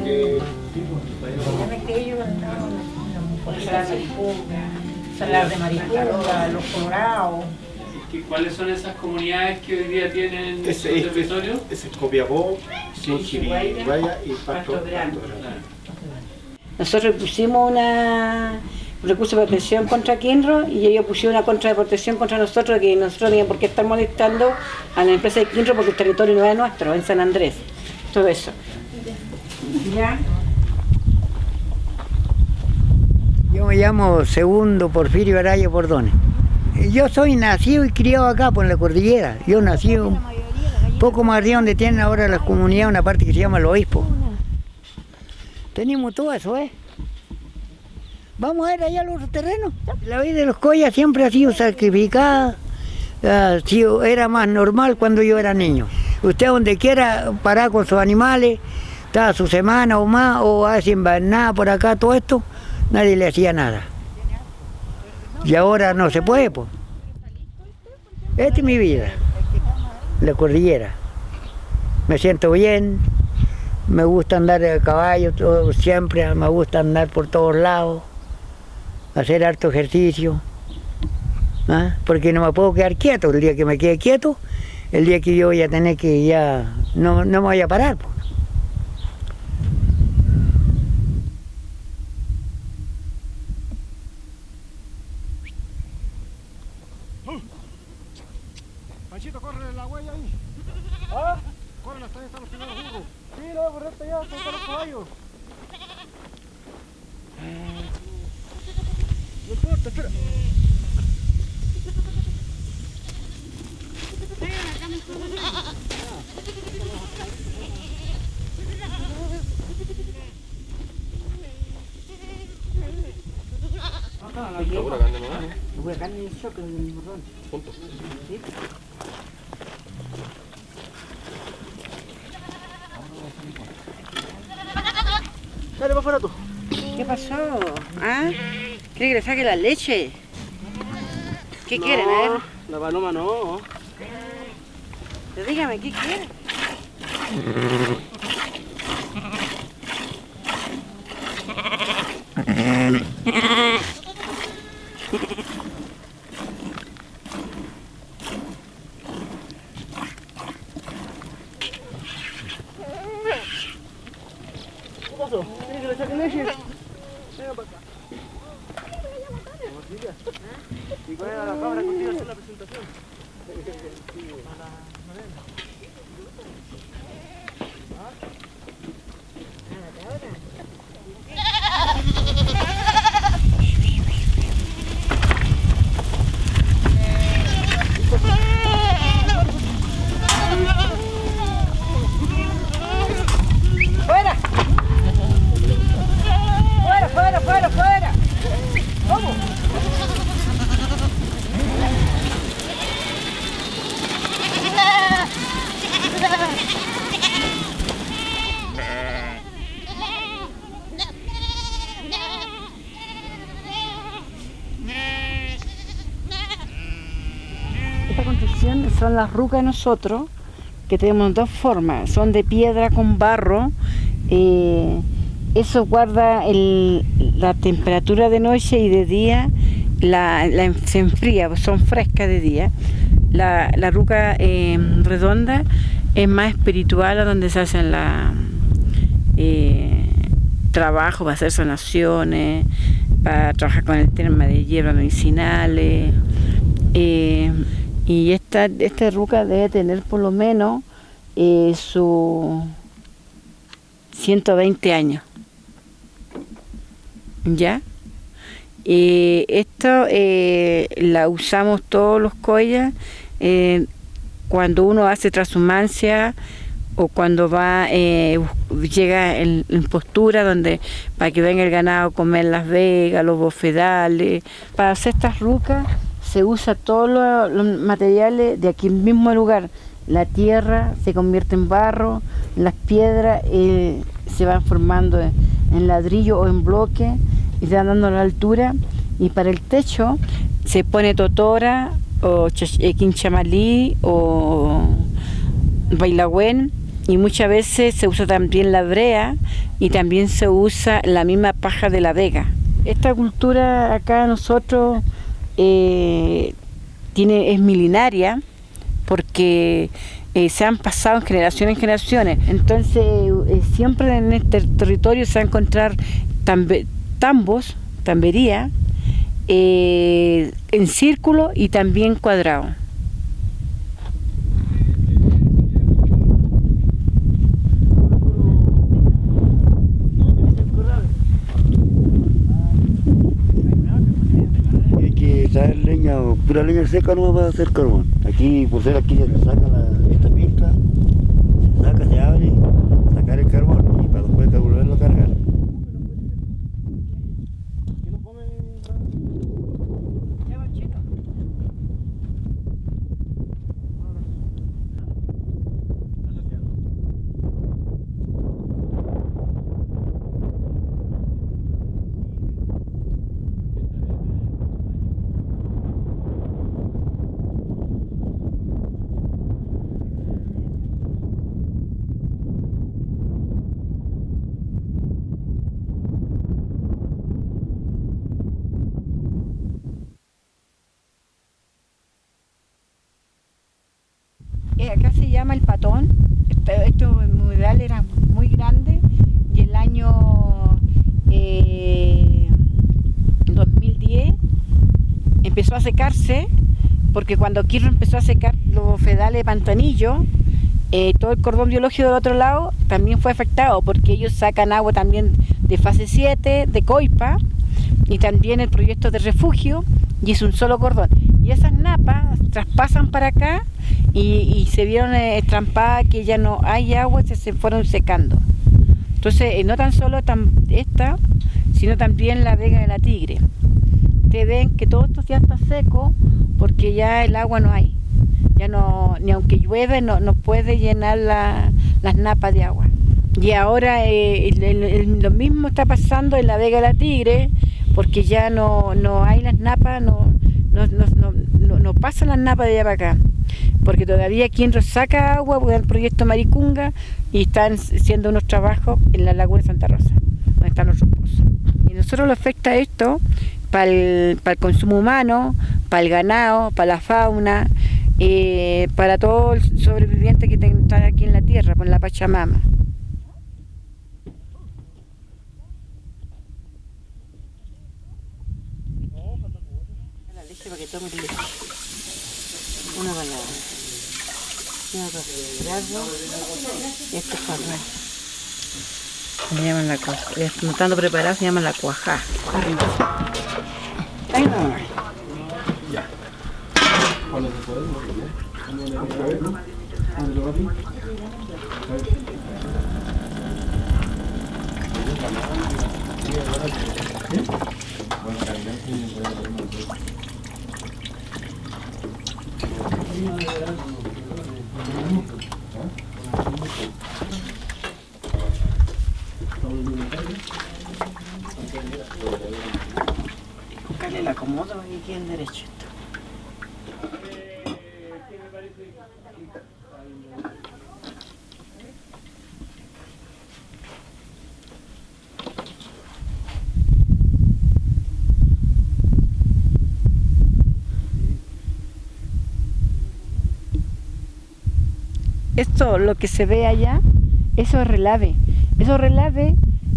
que... Salar de mariposa, los colorados. ¿Cuáles son esas comunidades que hoy día tienen ese territorio? Ese es Copiapó, Chinchiriguaya y Pasto Grande. Nosotros pusimos un recurso de protección contra Kinro y ellos pusieron una contra de protección contra nosotros, que nosotros no teníamos por qué estar molestando a la empresa de Kinro porque el territorio no es nuestro, en San Andrés. Todo eso. ¿Ya? Yo me llamo Segundo Porfirio Araya Pordones. Yo soy nacido y criado acá por la cordillera. Yo nací un poco más arriba donde tienen ahora las comunidades, una parte que se llama el obispo. Tenemos todo eso, Vamos a ver allá los terrenos. La vida de los collas siempre ha sido sacrificada. Era más normal cuando yo era niño. Usted donde quiera parar con sus animales, estaba su semana o más, o sin nada por acá, todo esto, nadie le hacía nada. Y ahora no se puede, pues. Esta es mi vida, la cordillera. Me siento bien, me gusta andar a caballo siempre, me gusta andar por todos lados, hacer harto ejercicio, porque no me puedo quedar quieto. El día que me quede quieto, el día que yo voy a tener que ya, no me voy a parar, pues. Panchito, corre la huella ahí. ¿Ah? Corre, hasta ahí están los primeros burros. Sí, la voy a correr allá, están los caballos. No importa, espera. ¿Pura carne nomás? Pura carne y choque en el morrón. Juntos. ¿Sí? Dale, para afuera tú. ¿Qué pasó? ¿Ah? ¿Quiere que le saque la leche? ¿Qué quieren? A ver. La paloma no. Pero dígame, ¿qué quieren? ¿Qué pasó? ¿Quiere que le saque leche? Venga para acá. ¿Y cuál era la cabra contigo hacer la presentación? ¡Fuera! ¡Fuera, fuera, fuera, fuera! ¡Vamos! Esta construcción son las rucas de nosotros, que tenemos dos formas, son de piedra con barro. Eso guarda la temperatura de noche y de día, se enfría, son frescas de día. La ruca redonda es más espiritual, a donde se hacen trabajo para hacer sanaciones, para trabajar con el tema de hierbas medicinales. Y esta ruca debe tener por lo menos su 120 años. ¿Ya? Esto la usamos todos los collas cuando uno hace transhumancia o cuando llega en postura para que venga el ganado a comer las vegas, los bofedales. Para hacer estas rucas se usa todos los materiales de aquí mismo lugar. La tierra se convierte en barro, las piedras se van formando en ladrillo o en bloque y se van dando la altura. Y para el techo se pone totora o quinchamalí o bailagüen, y muchas veces se usa también la brea y también se usa la misma paja de la vega. Esta cultura acá nosotros es milenaria porque se han pasado en generaciones. Entonces siempre en este territorio se va a encontrar tambos, tambería, en círculo y también cuadrado. Traer leña o pura leña seca no va a hacer carbón. Aquí, por ser aquí, se saca esta pinca, se abre, sacar el carbón y para después volverlo a cargar. Acá se llama El Patón. Este humedal era muy grande y el año 2010 empezó a secarse porque cuando Quirro empezó a secar los fedales de Pantanillo, todo el cordón biológico del otro lado también fue afectado porque ellos sacan agua también de fase 7, de Coipa y también el proyecto de refugio y es un solo cordón. Y esas napas traspasan para acá y se vieron estrampadas que ya no hay agua, se fueron secando. Entonces, no tan solo esta, sino también la vega de la Tigre. Ustedes ven que todo esto ya está seco porque ya el agua no hay. Ya no, ni aunque llueve, no puede llenar las napas de agua. Y ahora lo mismo está pasando en la vega de la Tigre porque ya no hay las napas, no pasan las napas de allá para acá. Porque todavía quien saca agua por el proyecto Maricunga y están haciendo unos trabajos en la laguna de Santa Rosa, donde están los pozos. Y a nosotros nos afecta esto para el consumo humano, para el ganado, para la fauna, para todo el sobreviviente que está aquí en la tierra, por la Pachamama. La leche para que tome leche. Una balada. Una para celebrarlo. Y esto es para armar. Le llaman la cuajá. No estando preparado se llama la cuajá. Arriba. Ahí no. Ya. ¿Cuándo se puede? Buscarle el acomodo para que queden derechos. Esto, lo que se ve allá, eso es relave. Esos relaves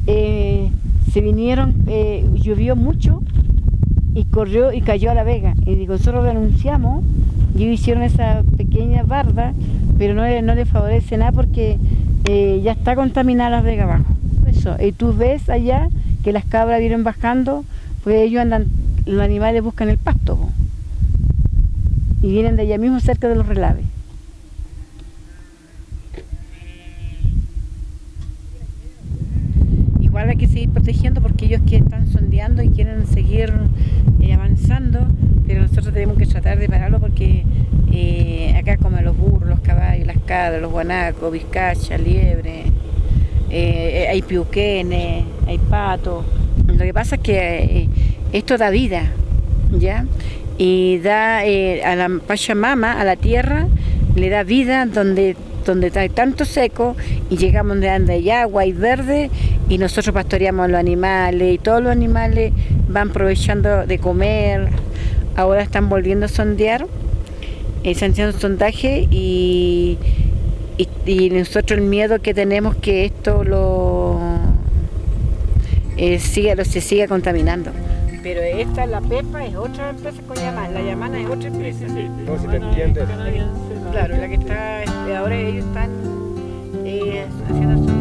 se vinieron, llovió mucho y corrió y cayó a la vega. Y nosotros denunciamos y ellos hicieron esa pequeña barda, pero no le favorece nada porque ya está contaminada la vega abajo. Eso. Y tú ves allá que las cabras vienen bajando, pues ellos andan, los animales buscan el pasto y vienen de allá mismo cerca de los relaves. Igual hay que seguir protegiendo porque ellos que están sondeando y quieren seguir avanzando, pero nosotros tenemos que tratar de pararlo porque acá como los burros, los caballos, las cabras, los guanacos, vizcachas, liebres, hay piuquenes, hay patos. Lo que pasa es que esto da vida, ¿ya? Y da a la Pachamama, a la tierra, le da vida donde donde hay tanto seco y llegamos donde hay agua y verde y nosotros pastoreamos los animales y todos los animales van aprovechando de comer. Ahora están volviendo a sondear, están haciendo sondaje y nosotros el miedo que tenemos que esto se siga contaminando. Pero esta, la Pepa, es otra empresa con Yamana, la Yamana es otra empresa. No, si te entiendes. Claro, la que está, ahora ellos están haciendo